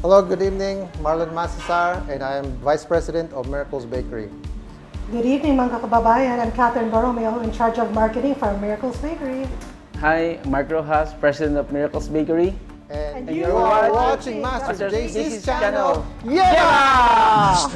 Hello, good evening. Marlon Masasar, and I am Vice President of Miracles Bakery. Good evening mga kababayan. I'm Catherine Borromeo in charge of marketing for Miracles Bakery. Hi, Mark Rojas, President of Miracles Bakery. And you you are are watching Master Master JC's JC's channel. channel. Yeah!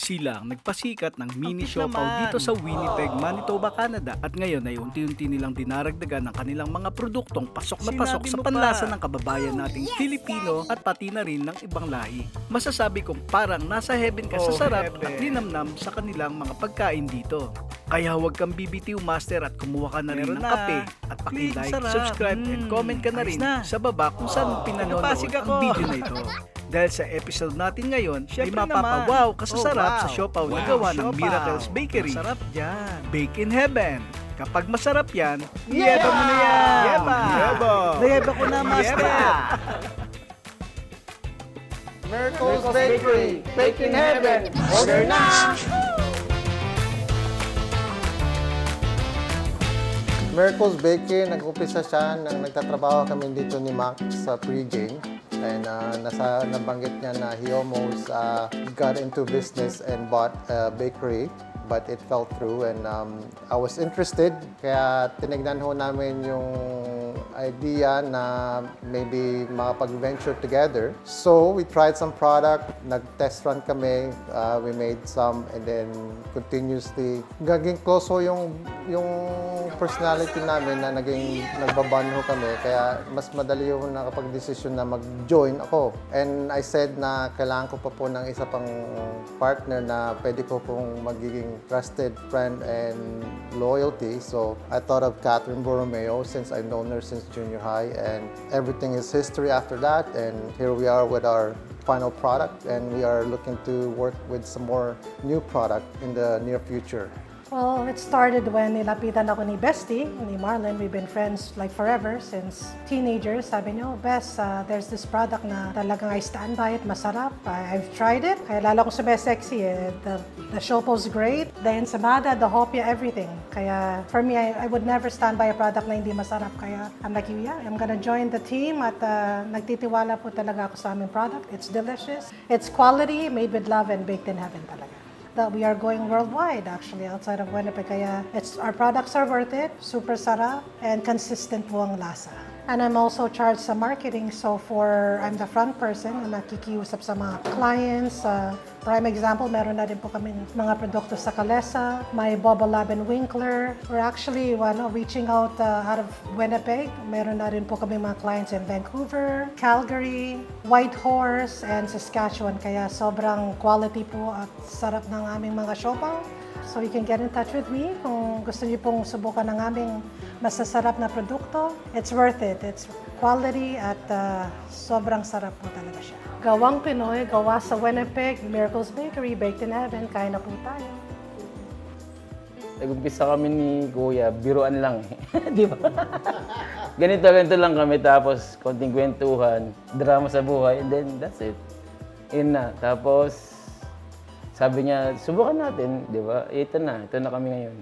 Sila ang nagpasikat ng mini siopaw dito sa Winnipeg, Manitoba, Canada at ngayon ay unti-unti nilang dinaragdagan ng kanilang mga produktong pasok na pasok sa panlasa ng kababayan nating Filipino at pati na rin ng ibang lahi. Masasabi kong parang nasa heaven ka sa sarap at linamnam sa kanilang mga pagkain dito. Kaya huwag kang BBTU Master at kumuha ka na rin ng kape at paki-like, subscribe and comment ka na rin sa baba kung saan mo pinanonood ang video na ito. Dahil sa episode natin ngayon ay mapapawaw ka sa sarap sa siopaw na gawa ng Miracles Bakery. Masarap yan. Bake in Heaven. Kapag masarap yan, yeba mo na yan! Yeba! Yeba ko na, Master! Miracles Bakery, Bake in Heaven. Order na! Miracles Bakery, nag-umpisa siya nang nagtatrabaho kami dito ni Mac sa pre-game. And nabanggit niya na he almost got into business and bought a bakery, but it fell through. And I was interested, kaya tinignan ho namin yung idea na maybe makapag-venture together. So we tried some product, nag-test run kami, we made some, and then continuously gaging close ho yung personality namin na nagbaband ho kami, kaya mas madali ho nakapag-desisyon na mag-join ako. And I said na kailangan ko pa po ng isa pang partner na pwede ko pong magiging trusted friend and loyalty. So I thought of Catherine Borromeo since I've known her since junior high, and everything is history after that. And here we are with our final product, and we are looking to work with some more new product in the near future. Well, it started when nilapitan ako ni Bestie, ni Marlon. We've been friends like forever since teenagers. Sabi niyo, Bes, there's this product na talagang I stand by it, masarap. I've tried it. Kaya lalo ko sumesexy eh. The siopaw's great. The ensamada, the hopia, everything. Kaya for me, I would never stand by a product na hindi masarap. Kaya I'm like, yeah, I'm gonna join the team at nagtitiwala po talaga ako sa aming product. It's delicious. It's quality, made with love and baked in heaven talaga. That we are going worldwide actually outside of Winnipeg, kaya our products are worth it, super sarap, and consistent po ang lasa. And I'm also charged sa marketing, so I'm the front person na nakikiusap sa mga clients. Prime example, meron na rin po kami mga produkto sa Kalesa, may Bobo Lab and Winkler. We're actually reaching out of Winnipeg. Meron na rin po kami mga clients in Vancouver, Calgary, Whitehorse, and Saskatchewan. Kaya sobrang quality po at sarap ng aming mga siopaw. So you can get in touch with me kung gusto niyo pong subukan ng aming masasarap na produkto. It's worth it. It's quality at sobrang sarap po talaga siya. Gawang Pinoy, gawa sa Winnipeg, Miracles Bakery, Baked in Heaven. Kain na po tayo. Nag-umpisa kami ni Kuya, biruan lang eh. Di ba? Ganito lang kami, tapos konting kwentuhan, drama sa buhay, and then that's it. Yun na. Tapos, sabi niya, subukan natin, di ba? Ito na kami ngayon.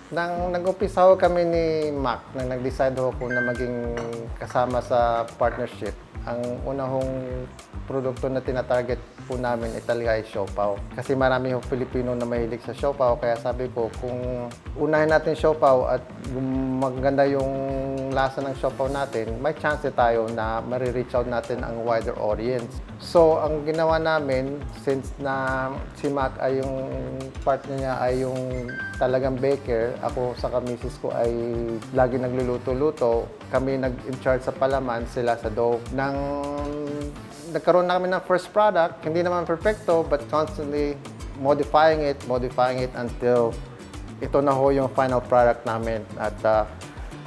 Nang nag-umpisa ho kami ni Mac, nang nag-decide ho ko na maging kasama sa partnership, ang una hong produkto na tinatarget po namin ay talaga ay siopaw. Kasi marami ho Pilipino na mahilig sa siopaw, kaya sabi ko, kung unahin natin siopaw at maganda yung lasa ng siopaw natin, may chance tayo na ma-reach out natin ang wider audience. So, ang ginawa namin, since na si Mac ay yung partner niya ay yung talagang baker, ako sa misis ko ay lagi nagluluto-luto, kami nag-in-charge sa palaman, sila sa dough. Nagkaroon na kami ng first product, hindi naman perfecto, but constantly modifying it until ito na ho yung final product namin. At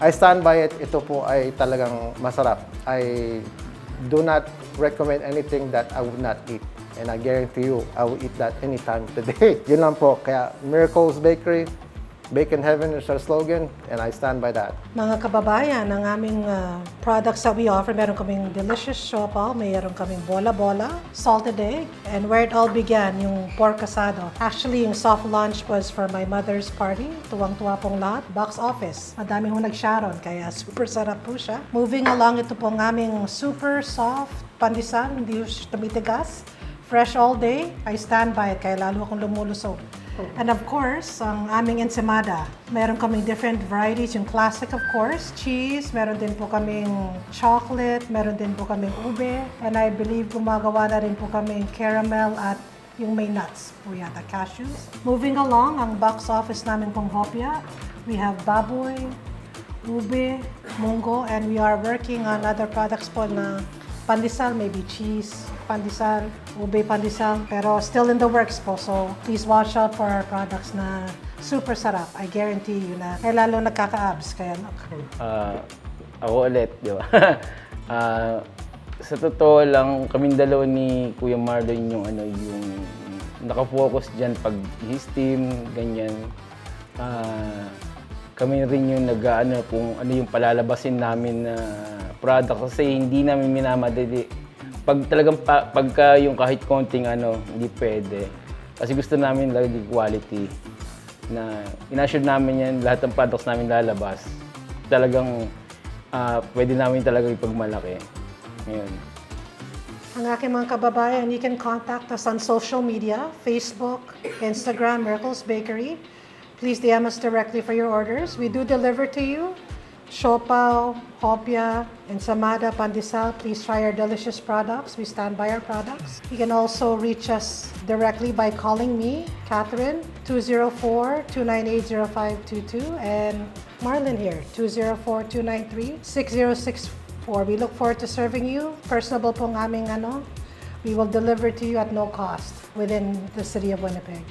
I stand by it, ito po ay talagang masarap. I do not recommend anything that I would not eat. And I guarantee you, I will eat that anytime today. Yun lang po. Kaya Miracles Bakery, Bacon Heaven is our slogan, and I stand by that. Mga kababayan, ang aming products that we offer, meron kaming delicious siopaw, meron kaming bola-bola, salted egg, and where it all began, yung pork asado. Actually, yung soft launch was for my mother's party. Tuwang-tuwa pong lahat. Box office. Madami hong nag-sharon, kaya super sarap po siya. Moving along, ito pong aming super soft pandesal, hindi siya tumitigas. Fresh all day. I stand by it, kaya lalo akong lumulusog. And of course, ang aming ensimada. Meron kaming different varieties. Yung classic, of course, cheese. Meron din po kaming chocolate. Meron din po kaming ube. And I believe gumagawa na rin po kaming caramel at yung may nuts po yata, cashews. Moving along, ang box office namin pong hopya. We have baboy, ube, munggo, and we are working on other products po na pandesal, maybe cheese, pandesal, ube pandesal, pero still in the works po. So, please watch out for our products na super sarap. I guarantee you na, lalo nagkaka-abs. Kaya, Ako ulit, di ba? Sa totoo lang, kaming dalawa ni Kuya Marlon yung nakafocus dyan pag steam, ganyan. Kami rin yung kung ano yung palalabasin namin na product kasi hindi namin minamadali. Pag talagang pagka yung kahit konting hindi pwede. Kasi gusto namin lagi quality na inassure namin yan, lahat ng products namin lalabas. Talagang pwede namin talaga ipagmalaki. Ngayon. ang aking mga kababayan, you can contact us on social media, Facebook, Instagram, Miracles Bakery. Please DM us directly for your orders. We do deliver to you. Siopaw, hopya, ensamada, pandesal. Please try our delicious products. We stand by our products. You can also reach us directly by calling me, Catherine, 204-298-0522, and Marlon here, 204-293-6064. We look forward to serving you. Personable pong aming we will deliver to you at no cost within the city of Winnipeg.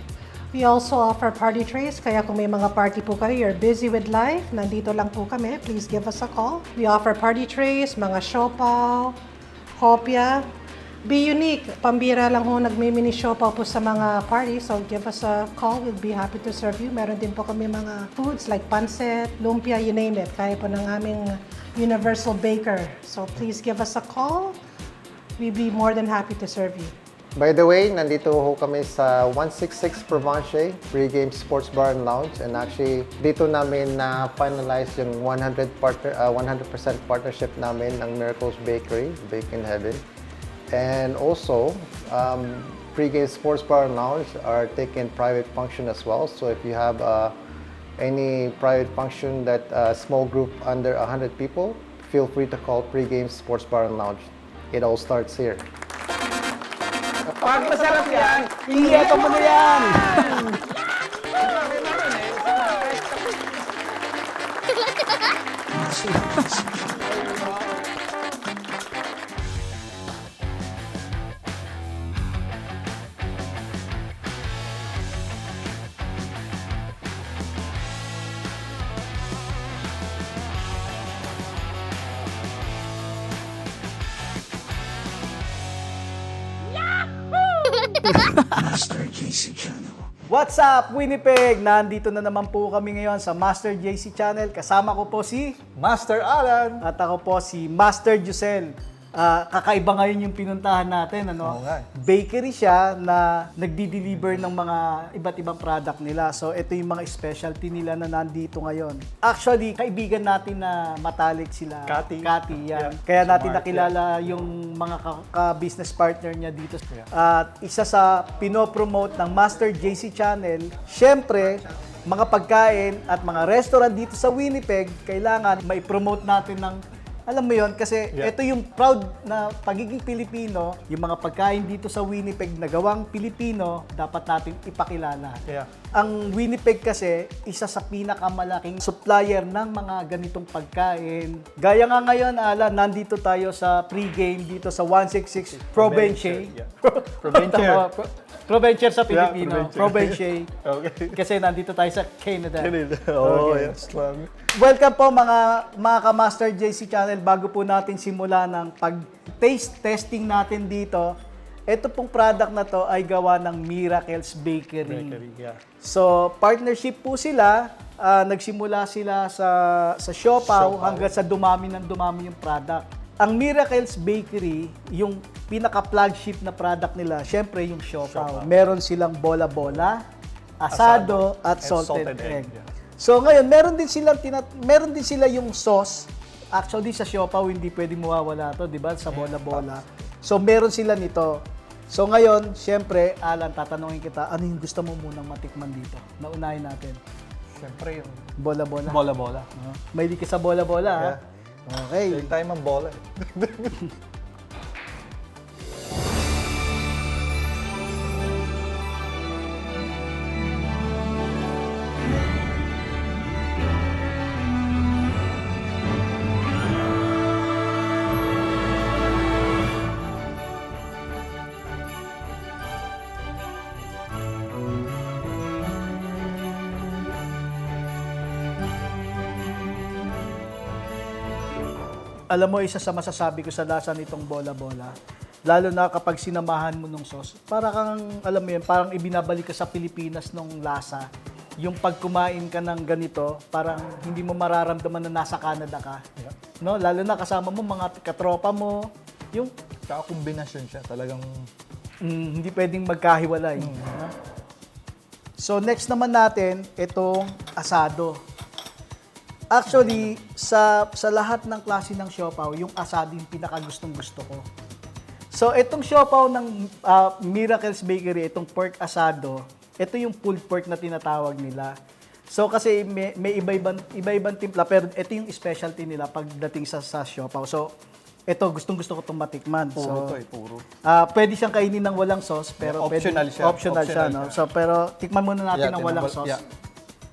We also offer party trays, kaya kung may mga party po kayo, you're busy with life, nandito lang po kami, please give us a call. We offer party trays, mga siopaw, hopya. Be unique. Pambira lang ho nagmi-mini siopaw po sa mga party, so give us a call. We'll be happy to serve you. Meron din po kami mga foods like pancit, lumpia, you name it. Kaya po ng aming universal baker. So please give us a call. We'll be more than happy to serve you. By the way, nandito ho kami sa 166 Provencher Pre-Game Sports Bar and Lounge, and actually dito namin na-finalize yung 100% partnership namin ng Miracles Bakery, Bacon Heaven. And also, Pre-Game Sports Bar and Lounge are taking private function as well. So if you have any private function that small group under 100 people, feel free to call Pre-Game Sports Bar and Lounge. It all starts here. Pag masarap yan, iyato mo na yan! What's up, Winnipeg? Nandito na naman po kami ngayon sa Master JC Channel. Kasama ko po si Master Alan! at ako po si Master Jusel. Kakaiba ngayon yung pinuntahan natin. Oo nga. Bakery siya na nagdi-deliver ng mga iba't ibang product nila. So ito yung mga specialty nila na nandito ngayon. Actually, kaibigan natin na matalik sila. Cathy. Yan. Yeah. Kaya Si natin Mark, nakilala yung mga ka-business partner niya dito. At isa sa pinopromote ng Master JC Channel, syempre, mga pagkain at mga restaurant dito sa Winnipeg, kailangan may promote natin ng alam mo yon kasi ito yung proud na pagiging Pilipino, yung mga pagkain dito sa Winnipeg na gawang Pilipino, dapat natin ipakilala. Yeah. Ang Winnipeg kasi, isa sa pinakamalaking supplier ng mga ganitong pagkain. Gaya nga ngayon, Alan, nandito tayo sa pre-game dito sa 166 Provencher. Yeah. Provencher. Provencher sa Pilipino. Provencher. Provencher. Okay. Kasi nandito tayo sa Canada. Oh, Okay. yes. Lang. Welcome po mga ka-Master JC Channel. Bago po natin simula ng pag-taste testing natin dito, ito pong product na to ay gawa ng Miracles Bakery. Yeah. So, partnership po sila nagsimula sila sa siopaw hanggang sa dumami yung product. Ang Miracles Bakery, yung pinaka-flagship na product nila, syempre yung siopaw. Meron silang bola-bola, asado, at salted egg. Yeah. So ngayon, meron din sila yung sauce. Actually, sa siopaw, hindi pwedeng mawawala to, di ba? Sa bola-bola. So meron sila nito. So ngayon, syempre, Alan, tatanungin kita, ano yung gusto mo munang matikman dito? Naunahin natin. Siyempre yung Bola-bola. bola-bola. Mahilig ka sa bola-bola, ha? Okay. Yung time ang bola. Alam mo, isa sa masasabi ko sa lasa nitong bola-bola, lalo na kapag sinamahan mo ng sauce, para kang, alam mo yun, parang ibinabalik ka sa Pilipinas nung lasa. Yung pag kumain ka ng ganito, parang hindi mo mararamdaman na nasa Canada ka. No? Lalo na kasama mo mga katropa mo, yung Tsaka kombinasyon siya. Talagang hindi pwedeng magkahiwalay. No? So next naman natin, itong asado. Actually, sa lahat ng klase ng siopaw, yung asado yung pinakagustong-gusto ko. So, itong siopaw ng Miracles Bakery, itong pork asado, ito yung pulled pork na tinatawag nila. So, kasi may iba-ibang timpla, pero ito yung specialty nila pagdating sa siopaw. So, ito, gustong-gusto ko itong matikman. puro So, to puro. pwede siyang kainin ng walang sauce, pero Optional siya. Optional siya, no? So, pero tikman muna natin ng walang sauce. Yeah.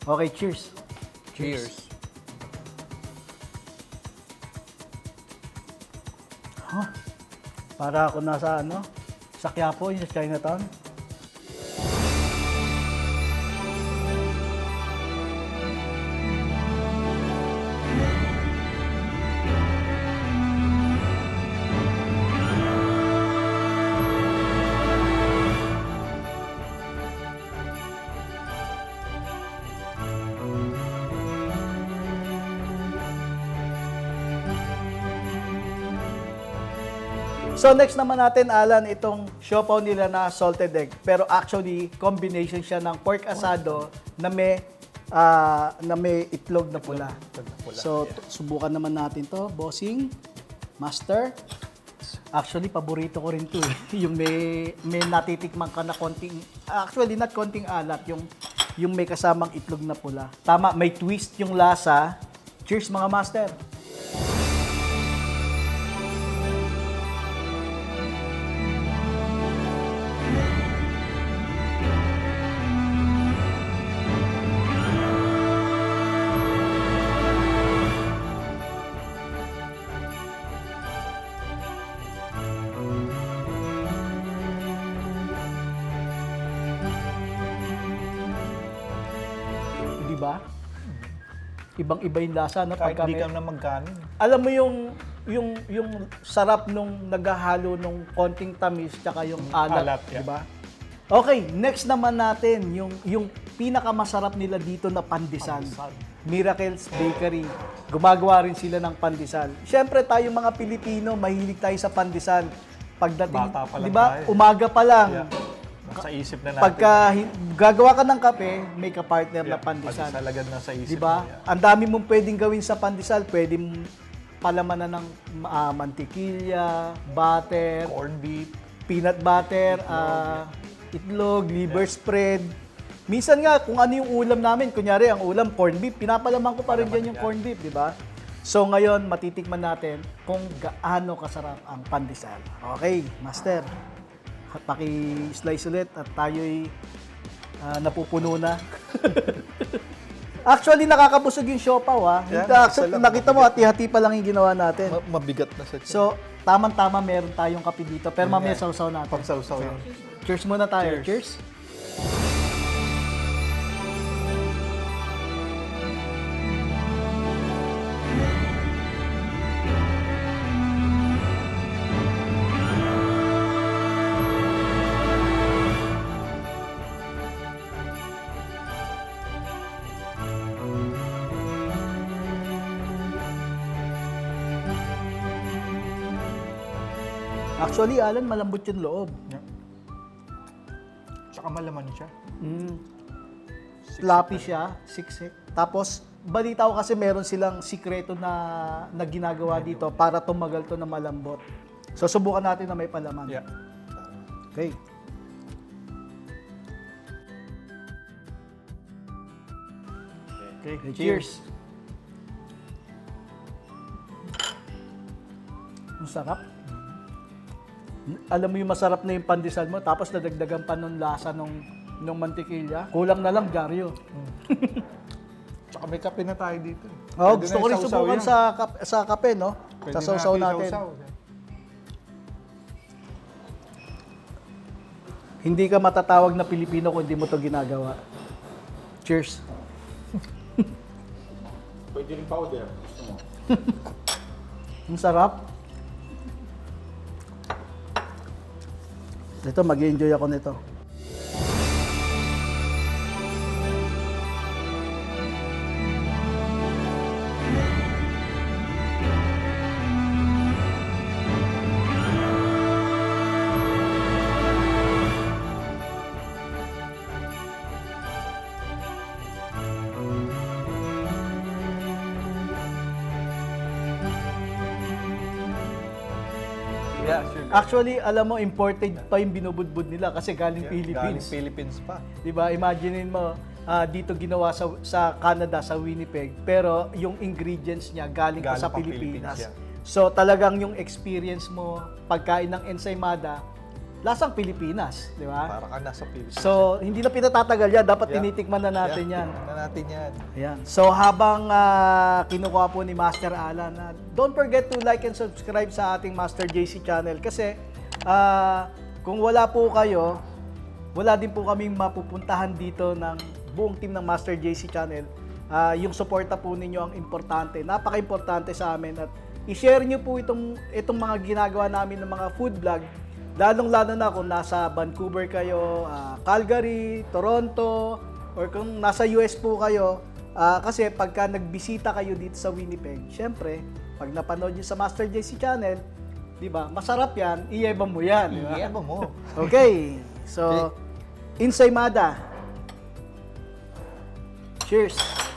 Okay, cheers. Cheers. Para ako nasa sa Quiapo, yung sa Chinatown. So next naman natin, Alan, itong siopaw nila na salted egg. Pero actually, combination siya ng pork asado na may itlog na pula. So subukan naman natin to, bossing, master. Actually, paborito ko rin to eh. Yung may natitikman ka na konting, actually not konting alat, yung may kasamang itlog na pula. Tama, may twist yung lasa. Cheers mga master. Di ba? Ibang-iba yung lasa, no? Kahit Pagka di may- ka na magkanin. Alam mo yung sarap nung naghahalo nung konting tamis tsaka yung alat, Alat, yeah. di ba? Okay, next naman natin yung pinakamasarap nila dito na pandesal. Miracles Bakery. Gumagawa rin sila ng pandesal. Siyempre tayo mga Pilipino, mahilig tayo sa pandesal. Pagdating, Bata pa lang di ba? tayo. Umaga pa lang. Yeah. Sa isip na natin. Pagka gagawa ka ng kape, may ka-partner na pandesal. Pandesal agad na sa isip Di ba? mo, yeah. Ang dami mong pwedeng gawin sa pandesal. Pwede mong palamanan ng mantikilya, butter, Corned beef. peanut butter, itlog, liver spread. Minsan nga, kung ano yung ulam namin, kunyari ang ulam, corned beef, pinapalaman ko pa rin dyan yung corned beef, di ba? So ngayon, matitikman natin kung gaano kasarap ang pandesal. Okay, master. Paki-slice ulit at tayo'y napupuno na. Actually, nakakabusog yung siopaw, ha? Yeah, Actually, isa lang, nakita mo, hati-hati pa lang yung ginawa natin. Mabigat na sa tiyan. So, tamang-tama meron tayong kape dito. Pero mamaya sausaw natin. Pagsawsaw yun. Cheers muna tayo. Cheers. Actually, Alan, malambot yung loob. Tsaka malaman siya. Floppy siya, siksik. Tapos, balita ko kasi meron silang sikreto na ginagawa dito para tumagal to na malambot. So, subukan natin na may palaman. Yeah. Okay. Okay, cheers. Ang sarap. Alam mo yung masarap na yung pandesal mo, tapos nadagdagan pa nung lasa nung mantikilya. Kulang na lang, Dario. Tsaka may kape na tayo dito. Oh, Pwede gusto na ko rin isawsaw subukan yan. sa kape, no? Pwede Sa sausaw natin. isawsaw. Hindi ka matatawag na Pilipino kung hindi mo to ginagawa. Cheers. Pwede rin powder. Gusto mo? Ang sarap. Ito, mag-enjoy ako nito. Yeah, sugar. Actually, alam mo, imported pa yung binubudbud nila kasi galing Galing Philippines. Philippines pa. Diba? Imaginein mo, dito ginawa sa Canada, sa Winnipeg, pero yung ingredients niya galing pa Galing sa pang Pilipinas. Philippines, yeah. So talagang yung experience mo, pagkain ng ensaymada, lasang Pilipinas, di ba? Para ka nasa Philippines. So hindi na pinatatagal yan, dapat Yeah. tinitikman na natin yan. Tingnan na natin yan. Ayan. So habang kinukuha po ni Master Alan, don't forget to like and subscribe sa ating Master JC channel kasi kung wala po kayo, wala din po kaming mapupuntahan dito ng buong team ng Master JC channel. Yung suporta po ninyo ang importante, napaka-importante sa amin at i-share nyo po itong mga ginagawa namin ng mga food vlog. Lalong-lalo na kung nasa Vancouver kayo, Calgary, Toronto, or kung nasa US po kayo, kasi pagka nagbisita kayo dito sa Winnipeg, syempre, pag napanood nyo sa Master JC channel, di ba, masarap yan, iyeba mo yan. Di ba? Iyeba mo. Okay, so, ensaymada. Cheers.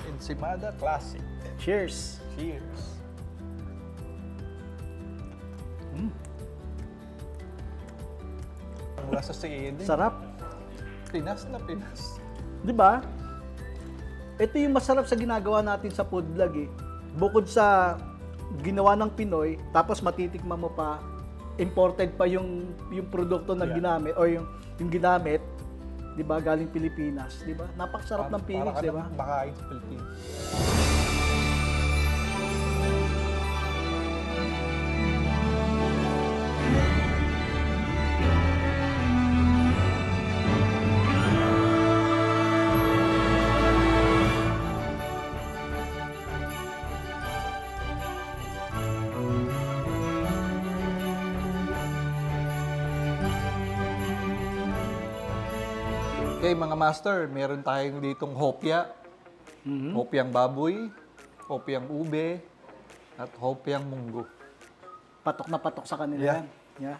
Ensaymada Classic. Cheers. Cheers. Ang lasa sa Eden. Sarap. Pinas na Pinas. Di ba? Ito yung masarap sa ginagawa natin sa food vlog eh. Bukod sa ginawa ng Pinoy, tapos matitikman mo pa, imported pa yung produkto na Yeah. ginamit or yung ginamit, 'di ba, galing Pilipinas, 'di ba? Napakasarap ng feelings, Para ka 'di ba? nang makain sa Pilipinas. Okay, mga master, meron tayong ditong hopya. Hopyang baboy, hopyang ube, at hopyang munggo. Patok na patok sa kanila Yeah. yan. Yeah.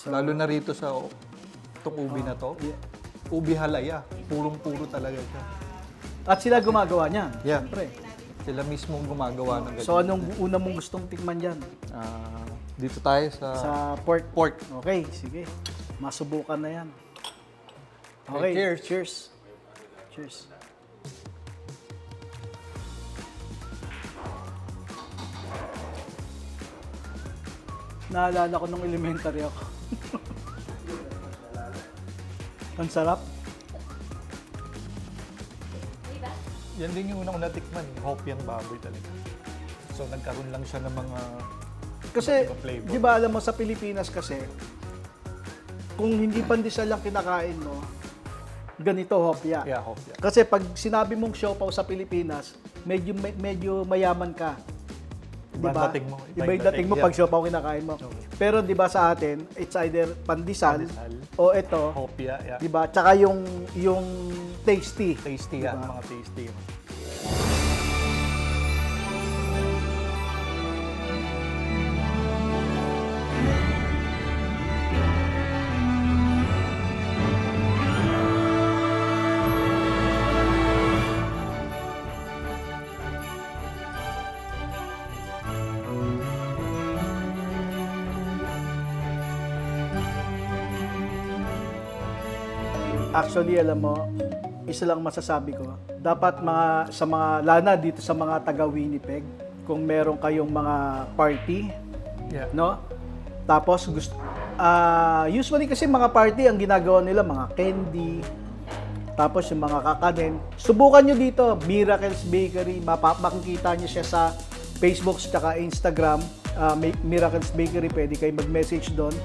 Lalo na rito sa itong ube na to. Yeah. Ube halaya. Purong-puro talaga siya. At sila gumagawa niyan. Yeah. Siyempre. Sila mismo gumagawa ng ganyan. So anong una mong gustong tikman diyan? Dito tayo sa Sa pork. pork. Okay, sige. Masubukan na yan. Okay, Okay, cheers. cheers. Cheers. Naalala ko nung elementary ako. Ang sarap. Yan din yung unang natikman, hopyang baboy talaga. So nagkaroon lang siya ng mga Kasi, ibang flavor. di ba alam mo sa Pilipinas kasi, kung hindi pandesal lang kinakain mo, ganito hopya. Yeah, hopya. Kasi pag sinabi mong siopaw sa Pilipinas, medyo mayaman ka. Ibang Diba? dating mo. Iba yung dating mo yeah. pag siopaw kinakain mo. Pero 'di ba sa atin, it's either pandesal, Pandesal. o ito, Hopya, yeah. 'di ba? Tsaka yung tasty. Tasty Diba? yan, mga tasty. Actually, alam mo, isa lang masasabi ko. Dapat sa mga lana dito sa mga taga Winnipeg, kung meron kayong mga party, Yeah. no? Tapos usually kasi mga party ang ginagawa nila mga candy, tapos yung mga kakanin. Subukan nyo dito, Miracles Bakery. Makikita nyo siya sa Facebook at Instagram. Miracles Bakery, pwede kayo mag-message doon.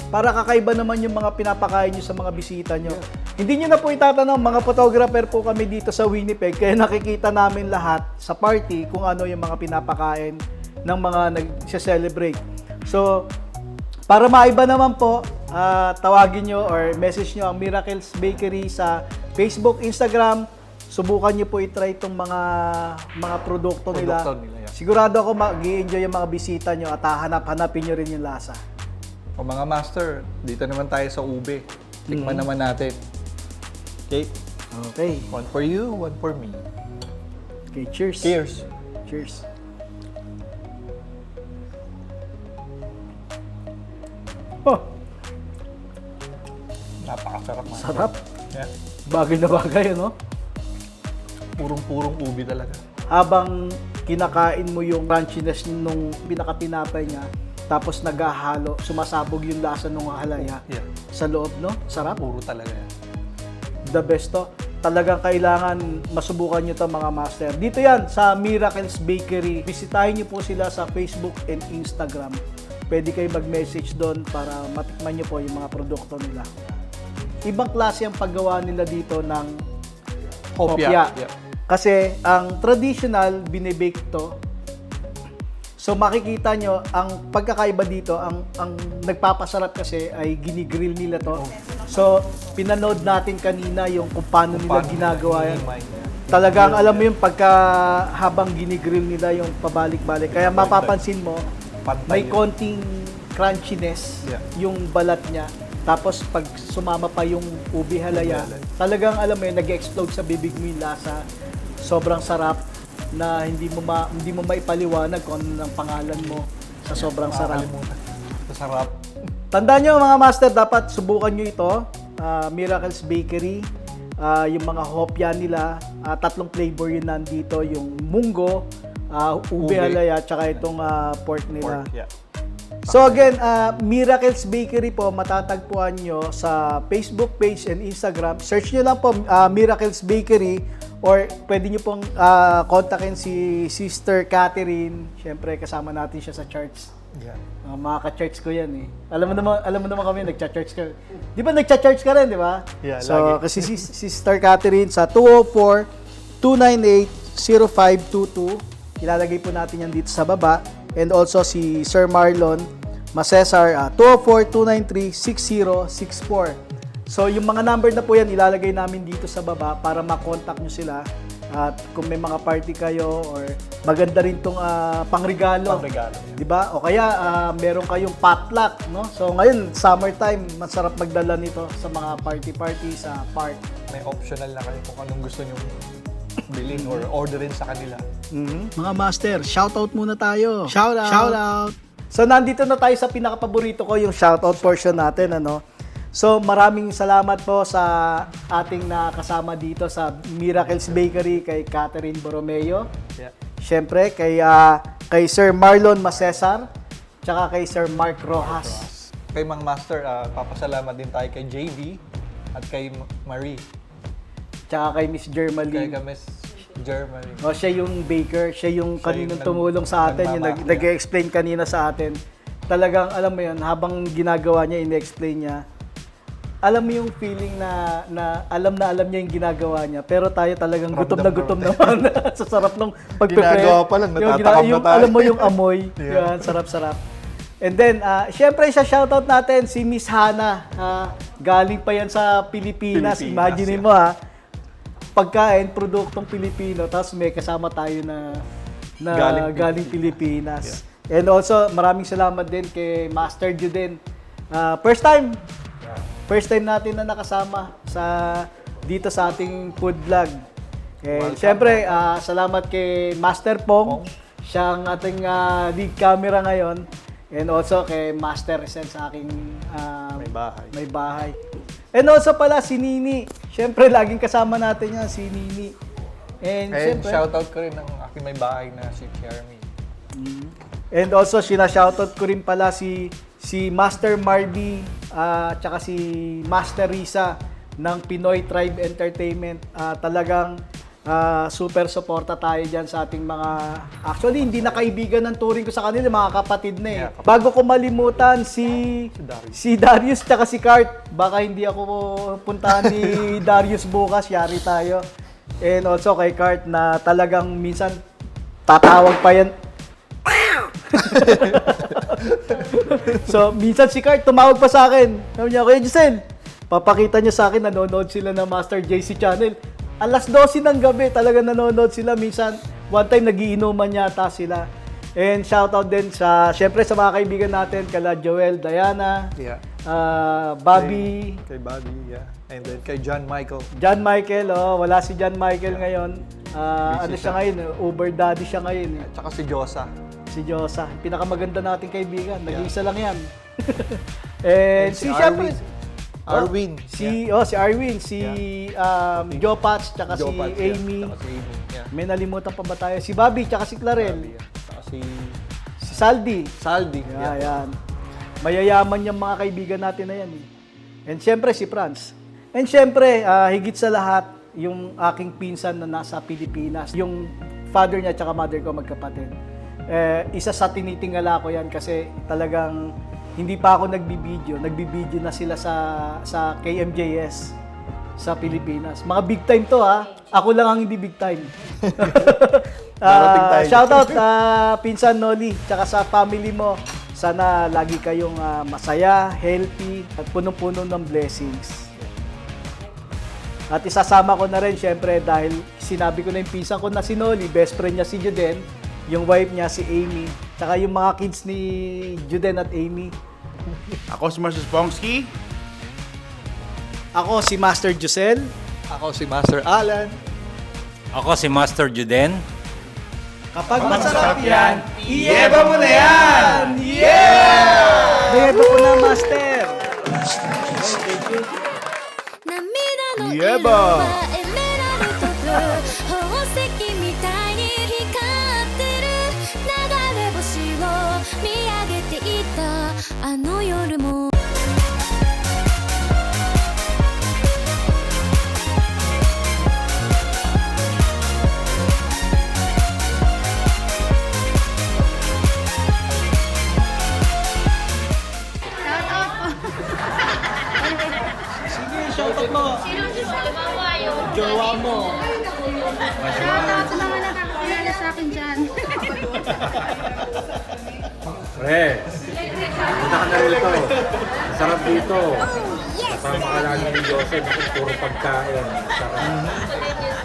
Para kakaiba naman yung mga pinapakain nyo sa mga bisita nyo. Hindi nyo na po itatanong, mga photographer po kami dito sa Winnipeg, kaya nakikita namin lahat sa party kung ano yung mga pinapakain ng mga nag-celebrate. So, para maiba naman po, tawagin nyo or message nyo ang Miracles Bakery sa Facebook, Instagram. Subukan nyo po i-try itong mga produkto nila. Yeah. Sigurado ako mag-i-enjoy yung mga bisita nyo at hanapin nyo rin yung lasa. O mga master, dito naman tayo sa ube. Tikman naman natin. Okay? Okay. One for you, one for me. Okay, cheers. Cheers! Cheers. Oh, Napakasarap. master. sarap. Yeah. Bagay na bagay, ano? Purong-purong ube talaga. Habang kinakain mo yung crunchiness nung pinakatinapay niya, tapos naghahalo, sumasabog yung lasa ng halaya Yeah. sa loob, no? Sarap. Puro talaga yan. The best to. Talagang kailangan masubukan nyo to mga master. Dito yan, sa Miracles Bakery. Bisitahin nyo po sila sa Facebook and Instagram. Pwede kayo mag-message doon para matikman nyo po yung mga produkto nila. Ibang klase ang paggawa nila dito ng hopya. Yeah. Kasi ang traditional, binibake to. So makikita nyo, ang pagkakaiba dito, ang nagpapasarap kasi ay ginigrill nila to. So pinanood natin kanina yung kung paano nila ginagawa yan. Talagang alam mo yung habang ginigrill nila yung pabalik-balik. Kaya mapapansin mo, may konting crunchiness Yeah. yung balat niya. Tapos pag sumama pa yung ubi halaya, talagang alam mo yun, nag-explode sa bibig mo yung lasa. Sobrang sarap na hindi mo maipaliwanag kung ano ang pangalan mo sa sobrang sarap. Sarap. Tandaan nyo mga master, dapat subukan nyo ito. Miracles Bakery. Yung mga hopya nila, 3 flavor yun nandito. Yung munggo, ube halaya, tsaka itong pork nila. Pork, yeah. So again, Miracles Bakery po, matatagpuan nyo sa Facebook page and Instagram. Search nyo lang po Miracles Bakery or pwede nyo pong kontakin si Sister Catherine. Siyempre, kasama natin siya sa charts. Yeah. Mga ka-church ko yan eh. Alam mo naman kami, nagcha-church ka. Di ba nagcha-church ka rin, di ba? Yeah, so, lagi. kasi si Sister Catherine sa 204-298-0522. Ilalagay po natin yan dito sa baba. And also si Sir Marlon Macesar, 204-293-6064. So, yung mga number na po yan, ilalagay namin dito sa baba para makontak nyo sila. At kung may mga party kayo or maganda rin tong pangregalo. Pangregalo, Di ba? O kaya meron kayong potluck, no? So ngayon, summertime, masarap magdala nito sa mga party sa park. May optional na kayo kung anong gusto nyo bilhin or orderin sa kanila. Mga master, shoutout muna tayo. Shoutout. So nandito na tayo sa pinaka-paborito ko, yung shoutout portion natin, ano? So maraming salamat po sa ating nakasama dito sa Miracles Bakery, kay Catherine Borromeo. Yeah. Siyempre kay Sir Marlon Macesar, tsaka kay Sir Mark Rojas. Kay Mang Master, papasalamat din tayo kay JV at kay Marie. Tsaka kay Miss Kay Germaline. Miss Germany. O, siya yung baker, siya yung kaninang yung tumulong sa atin, yung nagmamahal. nag-explain kanina sa atin. Talagang, alam mo yun, habang ginagawa niya, in-explain niya, alam mo yung feeling na alam niya yung ginagawa niya, pero tayo talagang gutom na gutom naman sa sarap ng pagpe-prep. Ginagawa pa lang, natatakam na tayo. Alam mo yung amoy, yan, sarap-sarap. And then, syempre sa shoutout natin, si Miss Hana, galing pa yan sa Pilipinas. Imagine mo pagkain, produktong Pilipino, tapos may kasama tayo na galing Pilipinas. Yeah. And also, maraming salamat din kay Master Juden. First time natin na nakasama dito sa ating food vlog. Siyempre, salamat kay Master Pong. Siya ang ating lead camera ngayon. And also kay Master Rizal sa aking may bahay. And also pala si Nini. Siyempre, laging kasama natin yan, si Nini. And And siyempre, shoutout ko rin ng aking may bahay na si Jeremy. and also, shoutout ko rin pala si Master Marby at saka si Master Risa ng Pinoy Tribe Entertainment. Talagang super suporta tayo dyan sa ating mga... Actually, hindi na kaibigan ng turing ko sa kanila, mga kapatid na eh. Yeah, kapatid. Bago ko malimutan, si Darius tsaka si Kart. Baka hindi ako puntahan ni Darius bukas, yari tayo. And also kay Kart na talagang minsan tatawag pa yan. So, minsan si Kart tumawag pa sa akin. Sabi niya, Kuya Giselle, papakita niya sa akin, nanonood sila ng Master JC Channel. Alas 12 ng gabi, talaga nanonood sila. Minsan, one time nagiinuman yata sila. And shoutout din syempre sa mga kaibigan natin, kala Joel, Diana, Yeah. Bobby, Kay Bobby, yeah. And then kay John Michael. John Michael, wala si John Michael ngayon. Ano siya ngayon, Uber daddy siya ngayon. At saka si Josa. Si Josa, pinakamaganda nating kaibigan, nag-iisa lang yan. And si syempre, Arwin. si Arwin, si Joe Patch, tsaka si Joe Pat, yeah. Amy. Tsaka si Amy, yeah. May nalimutan pa ba tayo? Si Bobby, tsaka si Clarel. Bobby, yeah. Tsaka si Si Saldi. Saldi. Yan. Mayayaman yung mga kaibigan natin na yan. And syempre si Franz. And syempre, higit sa lahat, yung aking pinsan na nasa Pilipinas. Yung father niya tsaka mother ko magkapatid. Isa sa tinitingala ko yan kasi talagang hindi pa ako nagbibideo. Nagbibideo na sila sa KMJS sa Pilipinas. Mga big time to ha. Ako lang ang hindi big time. Darating tayo. Shoutout Pinsan Noli, tsaka sa family mo. Sana lagi kayong masaya, healthy, at punong-puno ng blessings. At isasama ko na rin, syempre, dahil sinabi ko na yung pinsan ko na si Noli, best friend niya si Juden, yung wife niya si Amy, tsaka yung mga kids ni Juden at Amy. Ako si Marcus Pongski. Ako si Master Giselle. Ako si Master Alan. Ako si Master Juden. Kapag masarap yan, iyeba mo na yan! Yeah! Iyeba ko na, Master! 涙の色 Yeba! はエメラルドブルー宝石みたいに光ってる流れ星を見上げていたあの夜も Shoutout mo! Jowa mo! Shoutout sa mga nakakilala sa akin dyan. Pre, punta ka na rito. Sarap dito. Kasama ka lang ni Joseph. Puro pagkain. Sarap.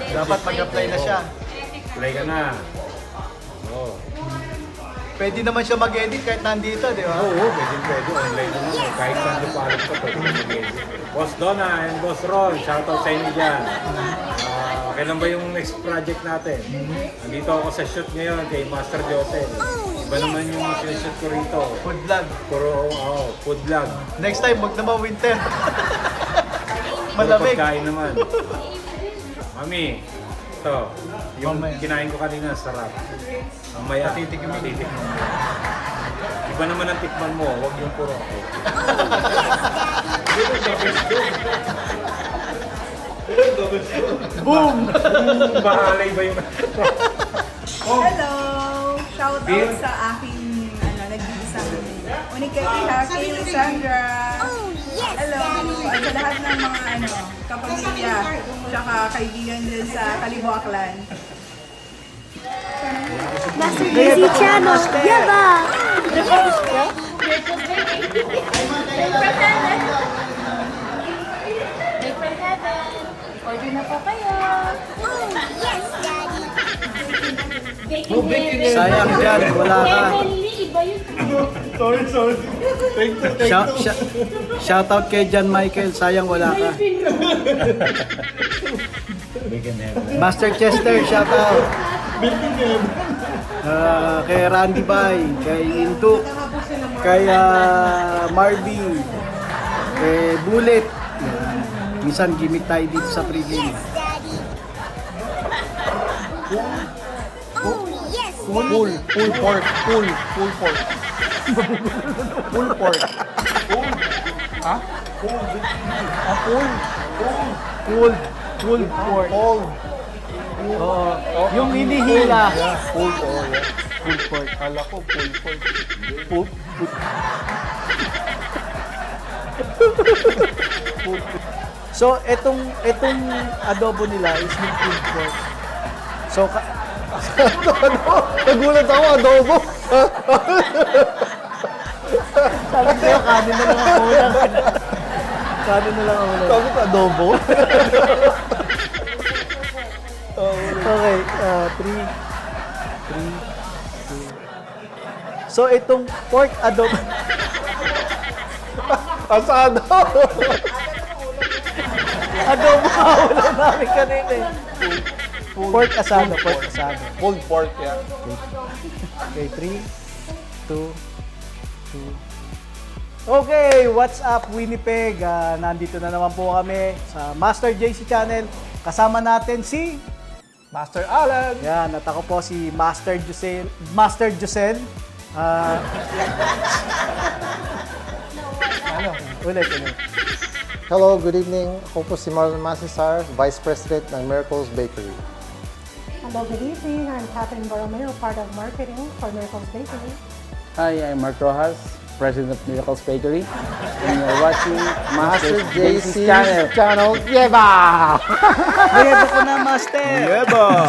Dapat mag-apply na siya. Play ka na. Oo. Pwede naman siya mag-edit kahit nandito, di ba? Oo, pwede. Online naman. Kahit saan di pa ka, pwede mag-edit. Boss Donna and Boss Ron, shoutout sa inyo dyan. Kailan ba yung next project natin? Nandito ako sa shoot ngayon kay Master Joseph. Iba naman yung sinushoot ko rito. Food vlog. Puro, food vlog. Next time, wag naman winter. Puro Malamig. pagkain naman. Mami, ito. Yung Mamaya. kinain ko kanina, sarap. Mamaya, tititikman mo. Iba naman ang tikman mo, wag yung puro ako. Boom! Bahalay ba yung... Hello! Shout out sa aking nag-iisang unikaiha kay Sandra. Hello! At sa lahat ng mga kapamilya tsaka kaibigan din sa Kalibuaklan. Master JC Channel, yaba! Order na po kayo! Sayang dyan, wala ka. Shoutout kay John Michael, sayang wala ka. Master Chester, shoutout. Kay Randy Bay, kay Intuk, kay Marby, kay Bullet, yan. Minsan gimmick tayo dito sa pregame. Pull pork. Pull pork. Pull pork. Ha? Pulled pork. Pulled. Oo. Yung hinihila. Pulled, Pull pork. Kala ko pull pork. Pull. So, etong adobo nila is yung pulled pork. So, Nagulat ako, adobo. sabi ko, kanin na lang ang ulam. Kanin na lang ang ulam. Sabi ko, adobo. Okay, 3, 2. So, itong pork adobo. Asado. Adobo ang ulam namin kanina eh. Pork asado. Pulled pork, yeah. Okay, 3, 2, 2. Okay, what's up Winnipeg? Nandito na naman po kami sa Master JC Channel. Kasama natin si... Master Alan. Yan, at ako po si Master Josel. Master Josel. Ulit. Hello, good evening. Ako po si Marlon Masisar, Vice President ng Miracles Bakery. Hello, good evening. I'm Catherine Borromeo, part of marketing for Miracles Bakery. Hi, I'm Mark Rojas, President of Miracles Bakery. And you're watching Master JC's channel. Yeba! Ayun ko na, Master! Yeba!